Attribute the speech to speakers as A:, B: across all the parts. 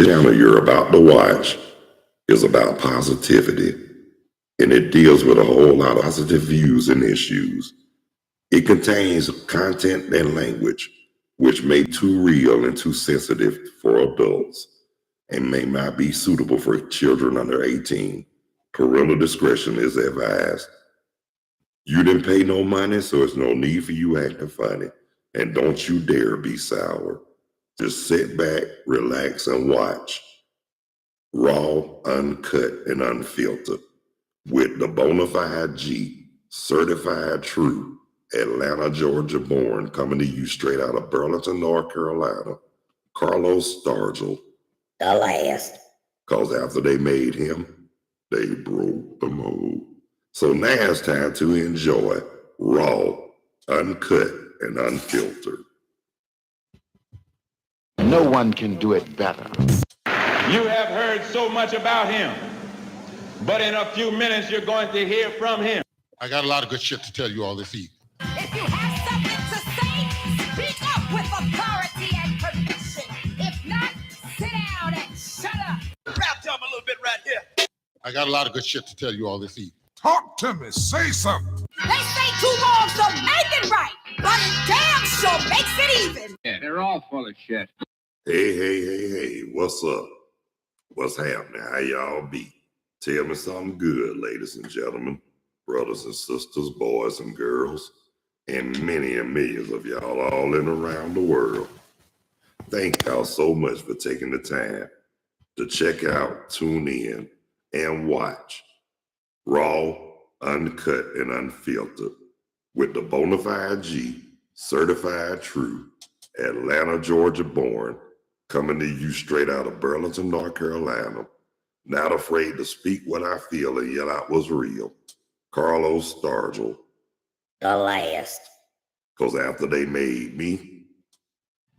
A: The channel you're about to watch is about positivity, and it deals with a whole lot of positive views and issues. It contains content and language which may be too real and too sensitive for adults and may not be suitable for children under 18. Parental discretion is advised. You didn't pay no money, so there's no need for you acting funny. And don't you dare be sour. Just sit back, relax, and watch. Raw, uncut, and unfiltered. With the bona fide G, certified true, Atlanta, Georgia born, coming to you straight out of Burlington, North Carolina. Carlos Stargell.
B: The last.
A: Because after they made him, they broke the mold. So now it's time to enjoy raw, uncut, and unfiltered.
C: No one can do it better.
D: You have heard so much about him, but in a few minutes you're going to hear from him.
E: I got a lot of good shit to tell you all this evening.
F: If you have something to say, speak up with authority and conviction. If not, sit down and shut up.
G: Rap to him a little bit right here.
E: I got a lot of good shit to tell you all this evening.
H: Talk to me. Say something.
F: They say two wrongs don't make it right, but it damn sure makes it even.
I: Yeah, they're all full of shit.
A: Hey, what's up? What's happening? How y'all be? Tell me something good, ladies and gentlemen, brothers and sisters, boys and girls, and many and millions of y'all all in around the world. Thank y'all so much for taking the time to check out, tune in, and watch Raw, Uncut, and Unfiltered with the bona fide G, certified true, Atlanta, Georgia born, coming to you straight out of Burlington, North Carolina. Not afraid to speak what I feel and yet out what's real. Carlos Stargell.
B: The last.
A: Because after they made me,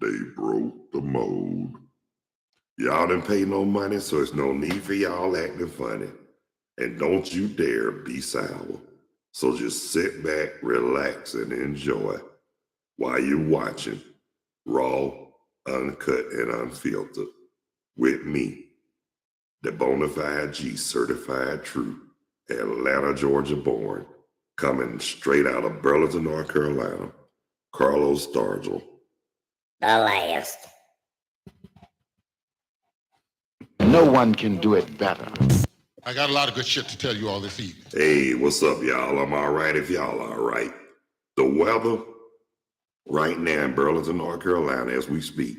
A: they broke the mold. Y'all didn't pay no money, so there's no need for y'all acting funny. And don't you dare be sour. So just sit back, relax, and enjoy while you're watching Raw, Uncut, and Unfiltered with me, the bona fide G, certified true, Atlanta, Georgia born, coming straight out of Burlington, North Carolina, Carlos Stargell.
B: The last.
C: No one can do it better.
E: I got a lot of good shit to tell you all this evening.
A: Hey, what's up, y'all? I'm all right if y'all all right. The weather right now in Burlington, North Carolina, as we speak,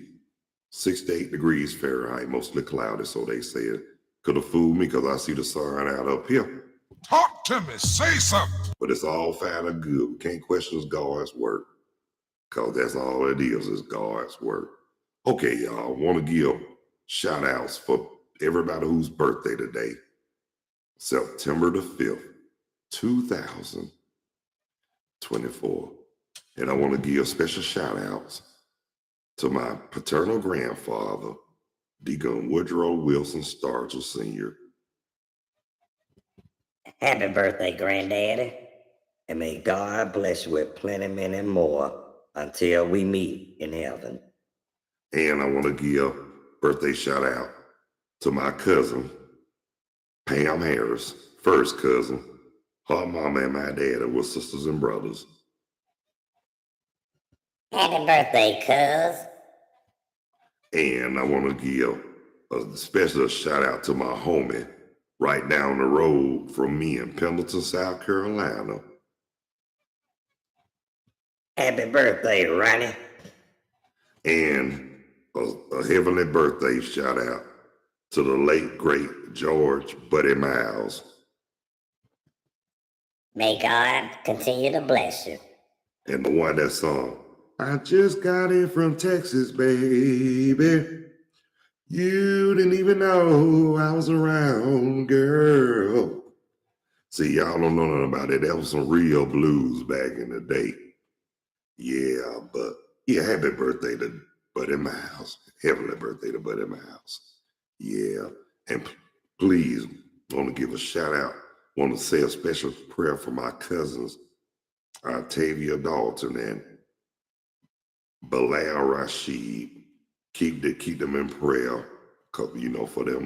A: 6 to 8 degrees Fahrenheit, mostly cloudy, so they said. Could have fooled me because I see the sun out up here.
H: Talk to me. Say something.
A: But it's all fine and good. We can't question God's work because that's all it is God's work. Okay, y'all, want to give shout outs for everybody whose birthday today. September the 5th, 2024. And I want to give special shout outs to my paternal grandfather, Deacon Woodrow Wilson Stargell Sr.
B: Happy birthday, Granddaddy. And may God bless you with plenty, many more until we meet in heaven.
A: And I want to give birthday shout out to my cousin, Pam Harris, first cousin. Her mama and my daddy were sisters and brothers.
B: Happy birthday, cuz.
A: And I want to give a special shout out to my homie right down the road from me in Pendleton, South Carolina.
B: Happy birthday, Ronnie.
A: And a heavenly birthday shout out to the late, great George Buddy Miles.
B: May God continue to bless you.
A: And the one that sung, I just got in from Texas, baby. You didn't even know I was around, girl. See, y'all don't know nothing about it. That was some real blues back in the day. Yeah, but yeah, happy birthday to Buddy Miles. Heavenly birthday to Buddy Miles. Yeah, and please, want to give a shout out. Want to say a special prayer for my cousins, Octavia Dalton and Bilal Rashid. Keep them in prayer. you know, for their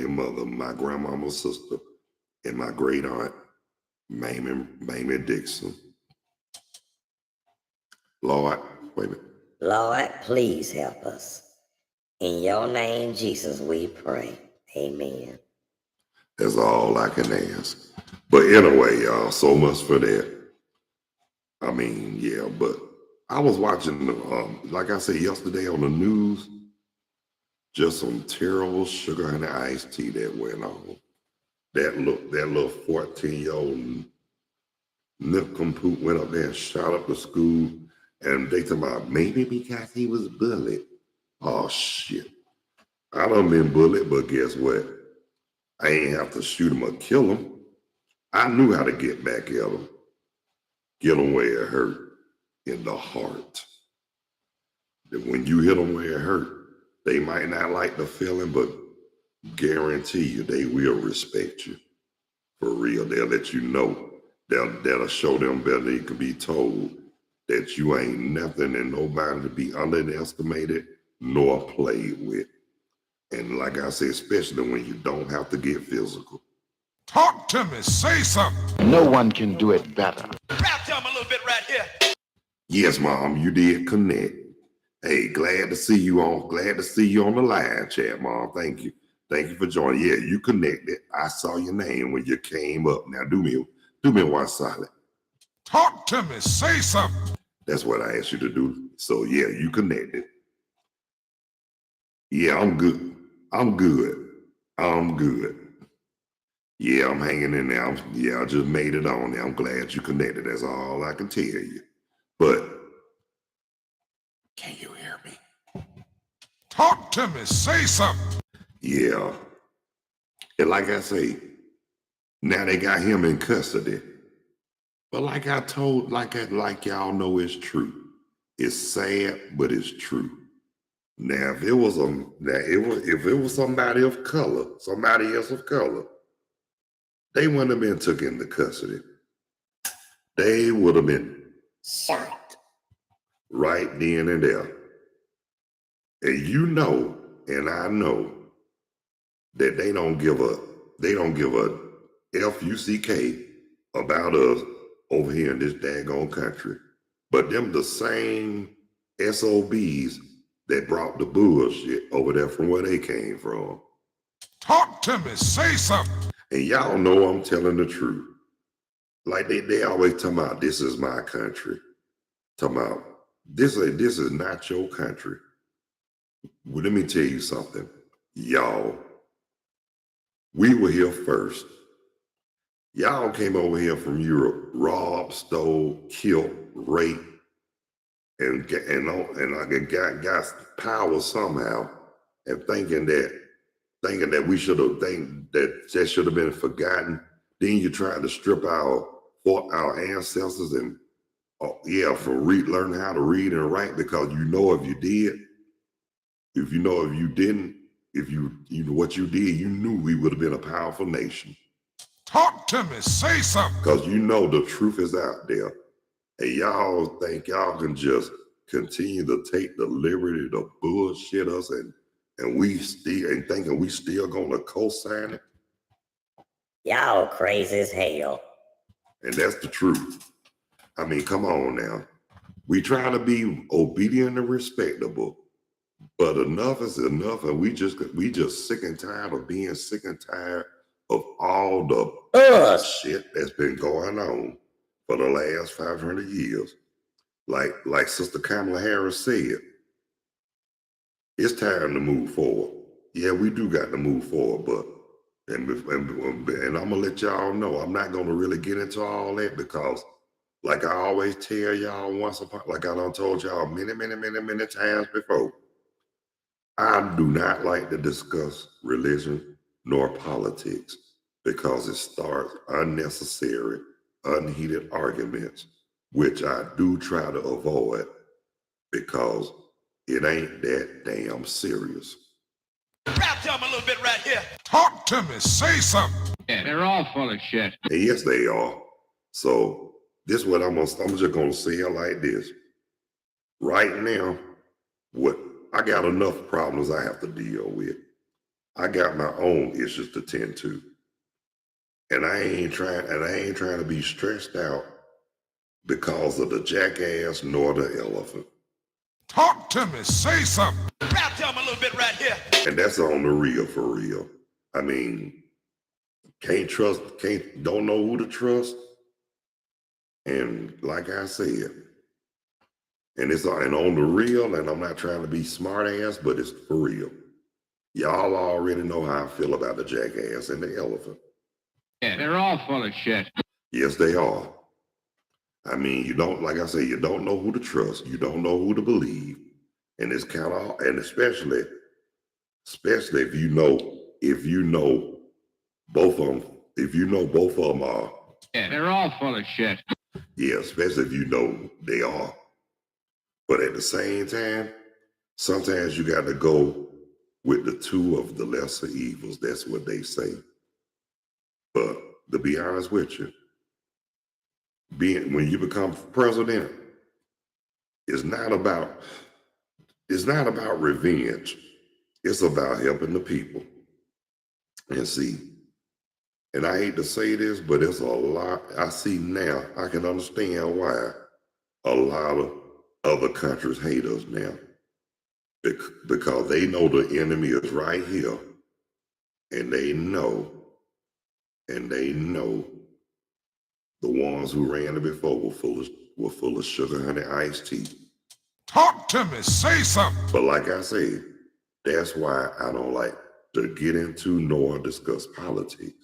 A: mother, my grandmama's sister, and my great aunt, Mamie Dixon. Lord, wait a minute.
B: Lord, please help us. In your name, Jesus, we pray. Amen.
A: That's all I can ask. But anyway, y'all, so much for that. I mean, yeah, but I was watching, like I said yesterday on the news, just some terrible sugar honey iced tea that went on. That little 14-year-old nincompoop went up there and shot up the school, and they talking about maybe because he was bullied. Oh shit! I done been bullied, but guess what? I ain't have to shoot him or kill him. I knew how to get back at him. Get him where it hurt, in the heart. That when you hit them where it hurt, they might not like the feeling, but guarantee you they will respect you. For real, they'll let you know. That'll show them better than you can be told that you ain't nothing and nobody to be underestimated nor played with. And like I said, especially when you don't have to get physical.
H: Talk to me. Say something.
C: No one can do it better.
G: Rap to him a little bit right here.
A: Yes, Mom, you did connect. Hey, glad to see you on the live chat, Mom. Thank you. Thank you for joining. Yeah, you connected. I saw your name when you came up. Now do me one solid.
H: Talk to me. Say something.
A: That's what I asked you to do. So yeah, you connected. Yeah, I'm good. Yeah, I'm hanging in there. I just made it on there. I'm glad you connected. That's all I can tell you. But can you hear me?
H: Talk to me. Say something.
A: Yeah. And like I say, now they got him in custody. But like I told, like y'all know, it's true. It's sad, but it's true. Now, if it was somebody of color, somebody else of color, they wouldn't have been took into custody. They would have been shot right then and there. And you know, and I know that they don't give a F-U-C-K about us over here in this daggone country. But them the same SOBs that brought the bullshit over there from where they came from.
H: Talk to me. Say something.
A: And y'all know I'm telling the truth. Like they always talking about, this is my country. Talking about, this is not your country. Well, let me tell you something. Y'all, we were here first. Y'all came over here from Europe, robbed, stole, killed, raped, and got power somehow, and thinking that we should have that should have been forgotten. Then you try to strip our ancestors and learning how to read and write, because you know if you did, if you didn't, if you know what you did, you knew we would have been a powerful nation.
H: Talk to me. Say something.
A: Because you know the truth is out there. And y'all think y'all can just continue to take the liberty to bullshit us and thinking we still gonna co-sign it?
B: Y'all crazy as hell.
A: And that's the truth. I mean, come on now. We try to be obedient and respectable, but enough is enough, and we just sick and tired of being sick and tired of all the shit that's been going on for the last 500 years. Like Sister Kamala Harris said, it's time to move forward. Yeah, we do got to move forward, but and I'm gonna let y'all know, I'm not gonna really get into all that, because like I always tell y'all, like I done told y'all many times before, I do not like to discuss religion nor politics, because it starts unnecessary, unheated arguments, which I do try to avoid, because it ain't that damn serious.
G: Rap to him a little bit right here.
H: Talk to me. Say something.
I: Yeah, they're all full of shit.
A: And yes, they are. So this is what I'm just gonna say it like this. Right now, I got enough problems I have to deal with. I got my own issues to tend to. And I ain't trying to be stressed out because of the jackass nor the elephant.
H: Talk to me. Say something.
G: Rap to him a little bit right here.
A: And that's on the real for real. I mean, don't know who to trust. And like I said, and on the real, and I'm not trying to be smart ass, but it's for real. Y'all already know how I feel about the jackass and the elephant.
I: Yeah, they're all full of shit.
A: Yes, they are. I mean, you don't know who to trust. You don't know who to believe. And it's kind of, and especially if you know both of them are.
I: Yeah, they're all full of shit.
A: Yeah, especially if you know they are. But at the same time, sometimes you got to go with the two of the lesser evils. That's what they say. But to be honest with you, when you become president, it's not about revenge. It's about helping the people. And see, and I hate to say this, but it's a lot. I see now, I can understand why a lot of other countries hate us now. Because they know the enemy is right here. And they know the ones who ran it before were full of sugar honey iced tea.
H: Talk to me. Say something.
A: But like I said, that's why I don't like to get into nor discuss politics.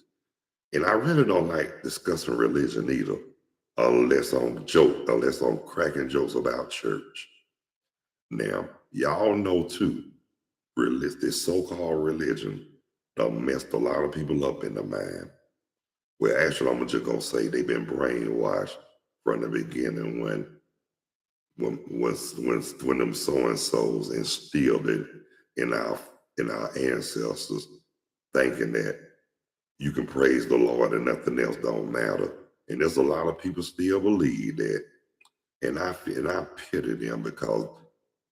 A: And I really don't like discussing religion either, unless I'm cracking jokes about church. Now, y'all know too, this so-called religion done messed a lot of people up in the mind. Well, actually, I'm just gonna say they've been brainwashed from the beginning when them so-and-sos instilled it in our ancestors, thinking that you can praise the Lord and nothing else don't matter. And there's a lot of people still believe that. And I pity them because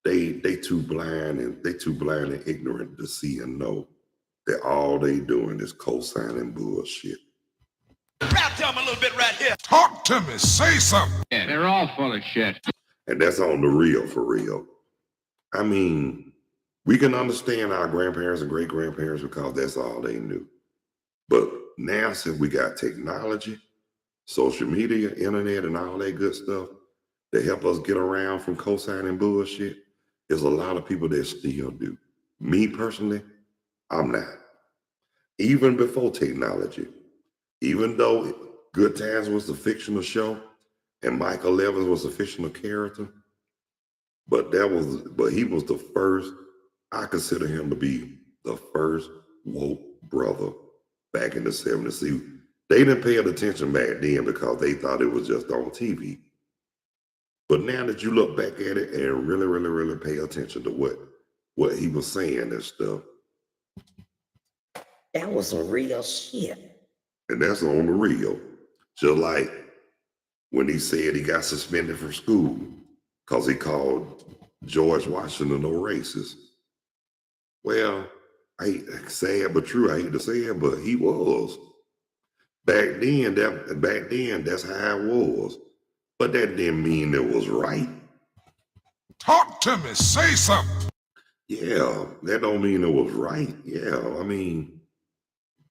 A: they too blind and ignorant to see and know that all they doing is co-signing bullshit.
G: Rap to him a little bit right here.
H: Talk to me. Say something.
I: Yeah, they're all full of shit.
A: And that's on the real for real. I mean, we can understand our grandparents and great-grandparents because that's all they knew. But now since we got technology, social media, internet, and all that good stuff that help us get around from co-signing bullshit, there's a lot of people that still do. Me personally, I'm not. Even before technology, even though Good Times was a fictional show and Michael Evans was a fictional character, but he was the first. I consider him to be the first woke brother back in the 70s. See, they didn't pay attention back then because they thought it was just on TV. But now that you look back at it and really, really, really pay attention to what he was saying and stuff.
B: That was some real shit.
A: And that's on the real. Just like when he said he got suspended from school because he called George Washington a racist. Well, sad but true. I hate to say it, but he was. Back then, that's how it was. But that didn't mean it was right.
H: Talk to me. Say something.
A: Yeah, that don't mean it was right. Yeah, I mean,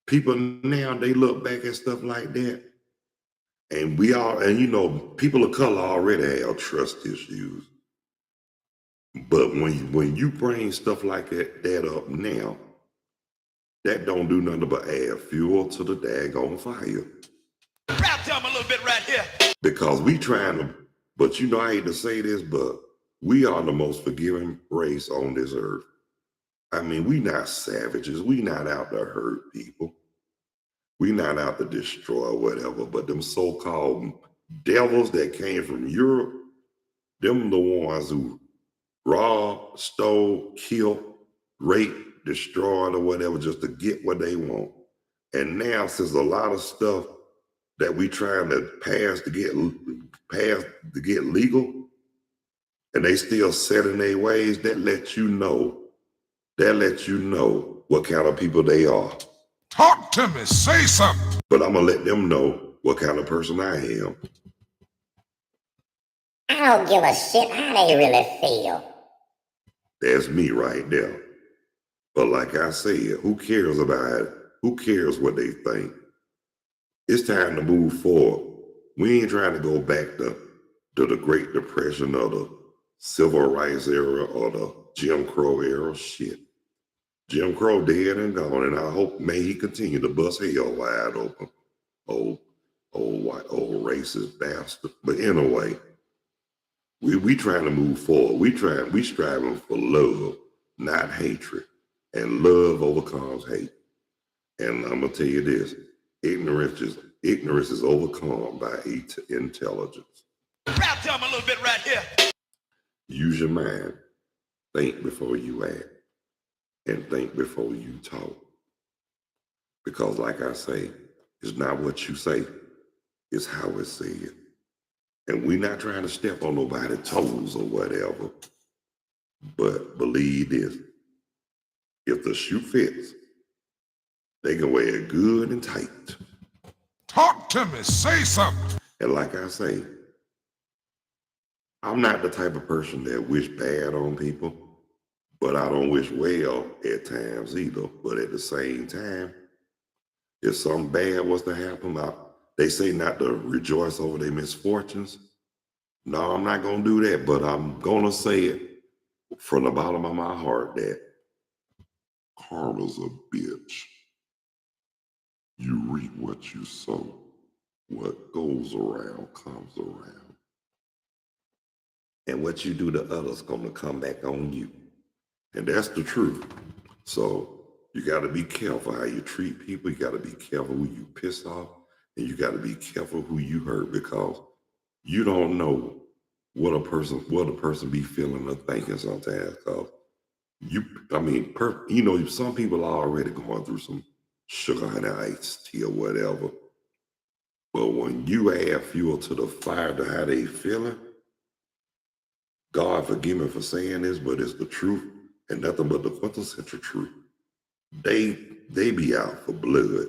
A: people now, they look back at stuff like that. And people of color already have trust issues. But when you bring stuff like that up now, that don't do nothing but add fuel to the daggone fire.
G: Rap to him a little bit right here.
A: Because we trying to, but I hate to say this, but we are the most forgiving race on this earth. I mean, we not savages. We not out to hurt people. We not out to destroy whatever, but them so-called devils that came from Europe, them the ones who robbed, stole, killed, raped, destroyed, or whatever, just to get what they want. And now, since a lot of stuff that we trying to pass to get legal, and they still set in their ways, that lets you know That lets you know what kind of people they are.
H: Talk to me. Say something.
A: But I'm going to let them know what kind of person I am.
F: I don't give a shit how they really feel.
A: That's me right there. But like I said, who cares about it? Who cares what they think? It's time to move forward. We ain't trying to go back to the Great Depression or the Civil Rights era or the Jim Crow era. Shit. Jim Crow dead and gone, and I hope may he continue to bust hell wide open. Old white, old racist bastard. But anyway, we trying to move forward. We striving for love, not hatred. And love overcomes hate. And I'm gonna tell you this: ignorance is overcome by intelligence.
G: Rap to him a little bit right here.
A: Use your mind. Think before you act. And think before you talk. Because like I say, it's not what you say, it's how it's said. And we're not trying to step on nobody's toes or whatever. But believe this, if the shoe fits, they can wear it good and tight.
H: Talk to me. Say something.
A: And like I say, I'm not the type of person that wish bad on people, but I don't wish well at times either. But at the same time, if something bad was to happen, they say not to rejoice over their misfortunes. No, I'm not going to do that, but I'm going to say it from the bottom of my heart that karma's a bitch. You reap what you sow. What goes around comes around. And what you do to others going to come back on you. And that's the truth. So you got to be careful how you treat people. You got to be careful who you piss off. And you got to be careful who you hurt, because you don't know what a person be feeling or thinking sometimes. Because some people are already going through some sugar honey iced tea or whatever. But when you add fuel to the fire to how they feeling, God forgive me for saying this, but it's the truth and nothing but the quintessential truth. They be out for blood.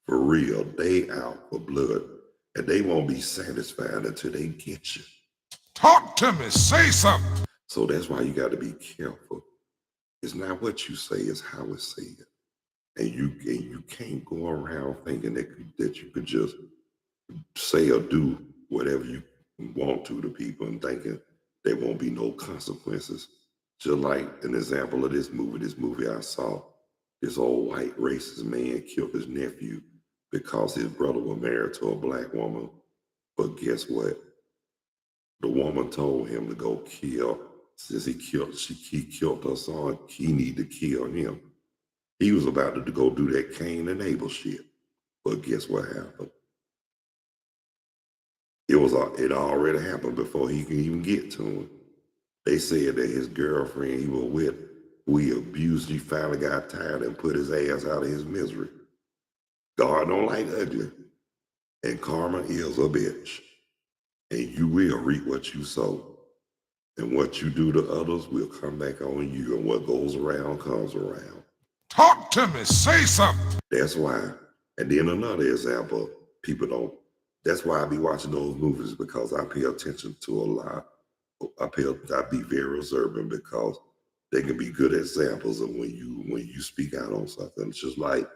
A: For real, they out for blood. And they won't be satisfied until they get you.
H: Talk to me. Say something.
A: So that's why you got to be careful. It's not what you say, it's how it's said. And you can't go around thinking that you could just say or do whatever you want to people and thinking there won't be no consequences. Just like an example of this movie I saw, this old white racist man killed his nephew because his brother was married to a black woman. But guess what? The woman told him to go kill. Since he killed her son, he need to kill him. He was about to go do that Cain and Abel shit. But guess what happened? It already happened before he could even get to him. They said that his girlfriend he was with, who he abused, he finally got tired and put his ass out of his misery. God don't like ugly. And karma is a bitch. And you will reap what you sow. And what you do to others will come back on you. And what goes around comes around.
H: Talk to me. Say something.
A: That's why. And then another example, that's why I be watching those movies, because I pay attention to a lot. I be very observant, because they can be good examples of when you speak out on something. It's just like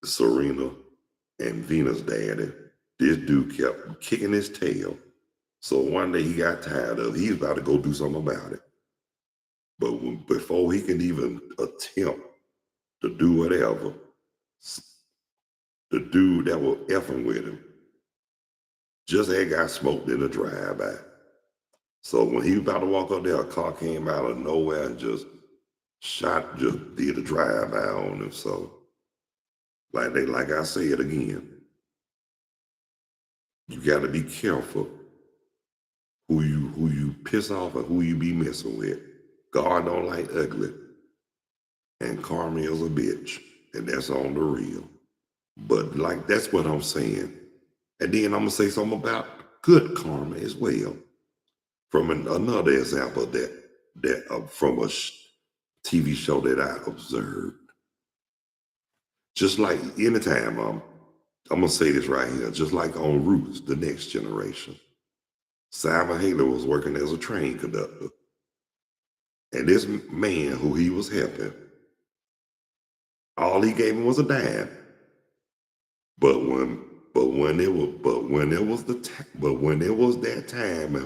A: Serena and Venus' daddy. This dude kept kicking his tail. So one day he got tired of it. He was about to go do something about it. But before he can even attempt to do whatever, the dude that was effing with him just had got smoked in a drive-by. So when he was about to walk up there, a car came out of nowhere and just did a drive-by on him. So like I said again, you got to be careful who you piss off and who you be messing with. God don't like ugly. And karma is a bitch. And that's on the real. But that's what I'm saying. And then I'm going to say something about good karma as well. From another example from TV show that I observed. Just like anytime, I'm gonna say this right here, just like on Roots, The Next Generation. Simon Haley was working as a train conductor. And this man who he was helping, all he gave him was a dime. But when it was that time,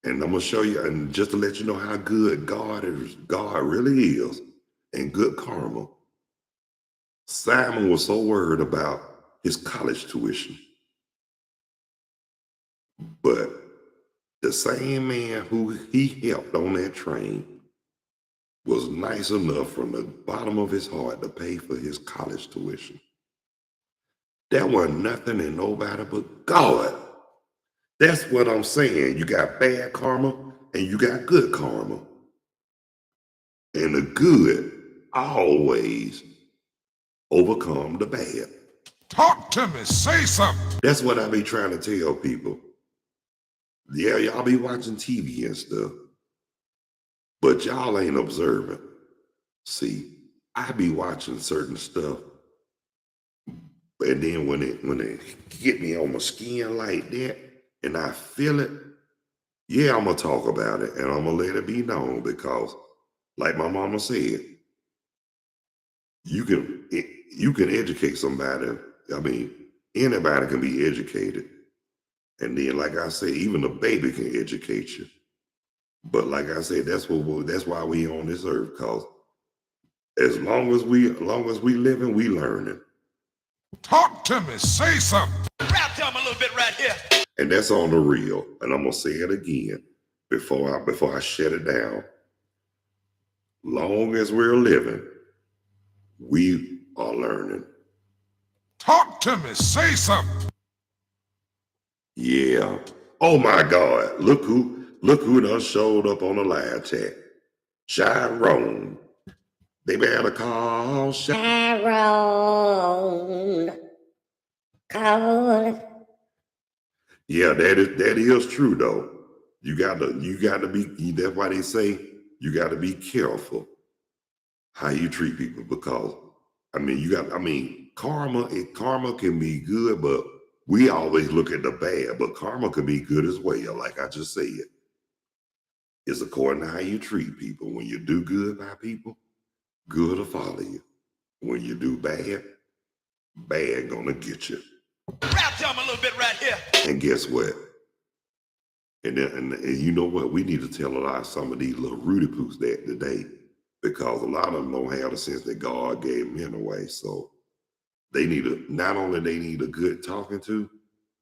A: and I'm gonna show you, and just to let you know how good God really is, and good karma. Simon was so worried about his college tuition. But the same man who he helped on that train was nice enough from the bottom of his heart to pay for his college tuition. That wasn't nothing and nobody but God. That's what I'm saying. You got bad karma and you got good karma. And the good always overcome the bad.
H: Talk to me. Say something.
A: That's what I be trying to tell people. Yeah, y'all be watching TV and stuff, but y'all ain't observing. See, I be watching certain stuff, and then when it get me on my skin like that, and I feel it, yeah, I'm gonna talk about it, and I'm gonna let it be known because, like my mama said, you can educate somebody. I mean, anybody can be educated. And then, like I say, even a baby can educate you. But like I said, that's why we on this earth, cause as long as we living, we learning.
H: Talk to me. Say something.
G: Rap to him a little bit right here.
A: And that's on the real. And I'm gonna say it again before I shut it down. Long as we're living, we are learning.
H: Talk to me. Say something.
A: Yeah. Oh my God. Look who done showed up on the live chat. Chiron. They better call
B: Chiron. Call.
A: Yeah, that is true though. You gotta be, that's why they say you gotta be careful how you treat people, because karma can be good, but we always look at the bad, but karma can be good as well. Like I just said, it's according to how you treat people. When you do good by people, good will follow you. When you do bad, bad gonna get you.
G: Rap to him a little bit right here.
A: And guess what? And you know what? We need to tell some of these little Rudy Poos that today, because a lot of them don't have the sense that God gave them anyway. So they need not only they need a good talking to,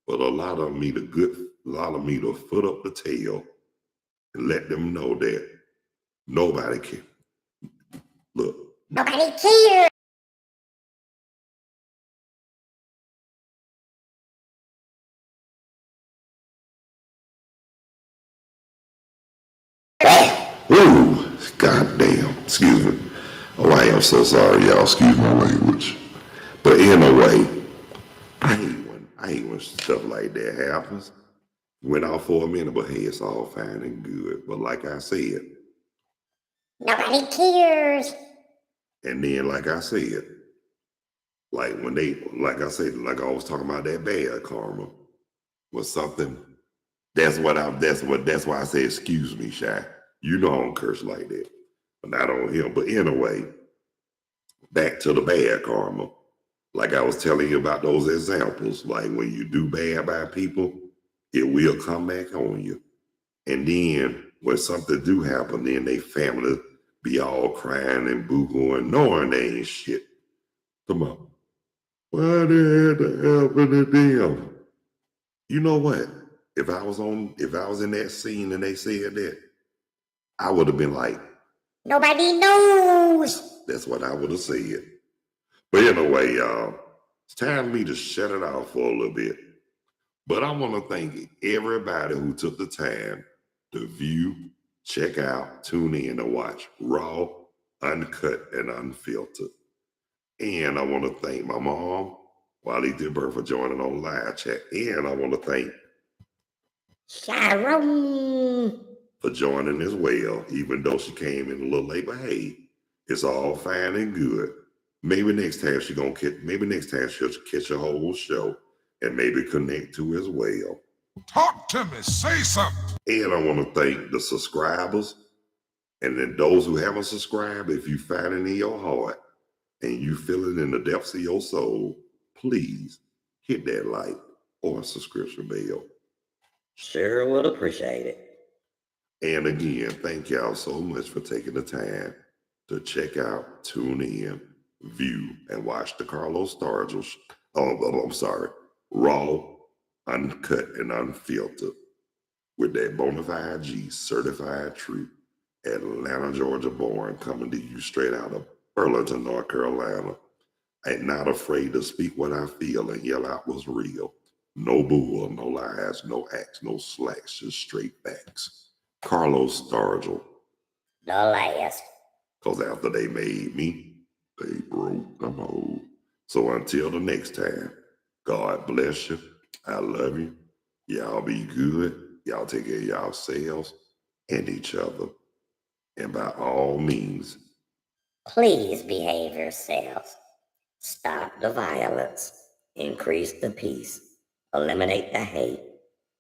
A: but a lot of them need a foot up the tail and let them know that nobody can. Look.
B: Nobody cares.
A: Ooh, goddamn. Excuse me. Oh, I am so sorry, y'all. Excuse my language. But anyway, I hate when stuff like that happens. Went off for a minute, but hey, it's all fine and good. But like I said,
B: Nobody cares.
A: and then like I said, like I was talking about that bad karma was something. That's why I say excuse me, Shy. You know I don't curse like that. But not on him. But anyway, back to the bad karma. Like I was telling you about those examples, like when you do bad by people, it will come back on you. And then when something do happen, then they family be all crying and boo-hooing, knowing they ain't shit. Come on. Why did that happen to them? You know what? If I was in that scene and they said that, I would have been like,
B: Nobody knows.
A: that's what I would have said. But anyway, y'all, it's time for me to shut it off for a little bit. But I want to thank everybody who took the time to view, check out, tune in, and watch Raw, Uncut, and Unfiltered. And I want to thank my mom, Wally Dibber, for joining on live chat. And I want to thank
B: Chiron.
A: for joining as well, even though she came in a little late. But hey, It's all fine and good. Maybe next time she'll catch a whole show and maybe connect to as well.
H: Talk to me. Say something.
A: And I want to thank the subscribers. And then those who haven't subscribed, if you find it in your heart and you feel it in the depths of your soul, please hit that like or subscription bell.
B: Sure would appreciate it.
A: And again, thank y'all so much for taking the time to check out, tune in, view, and watch the Carlos Stargell, Raw, Uncut, and Unfiltered with that Bonafide G certified true Atlanta, Georgia born, coming to you straight out of Burlington, North Carolina. Ain't not afraid to speak what I feel and yell out what's real. No bull, no lies, no acts, no slacks, just straight facts. Carlos Stargell.
B: The last.
A: Because after they made me, they broke them whole. So until the next time, God bless you. I love you. Y'all be good. Y'all take care of yourselves and each other. And by all means,
B: Please behave yourselves. Stop the violence. Increase the peace. Eliminate the hate.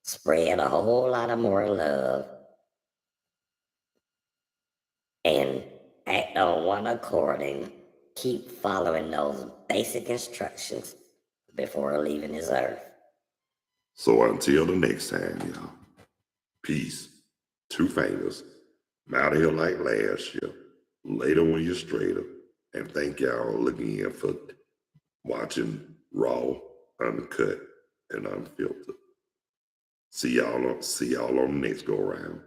B: Spread a whole lot of more love. And act on one accord and keep following those basic instructions before leaving this earth.
A: so until the next time, y'all, peace. Two fingers. I'm out of here like last year. Later when you're straighter. And thank y'all again for watching Raw, Uncut, and Unfiltered. See y'all on the next go around.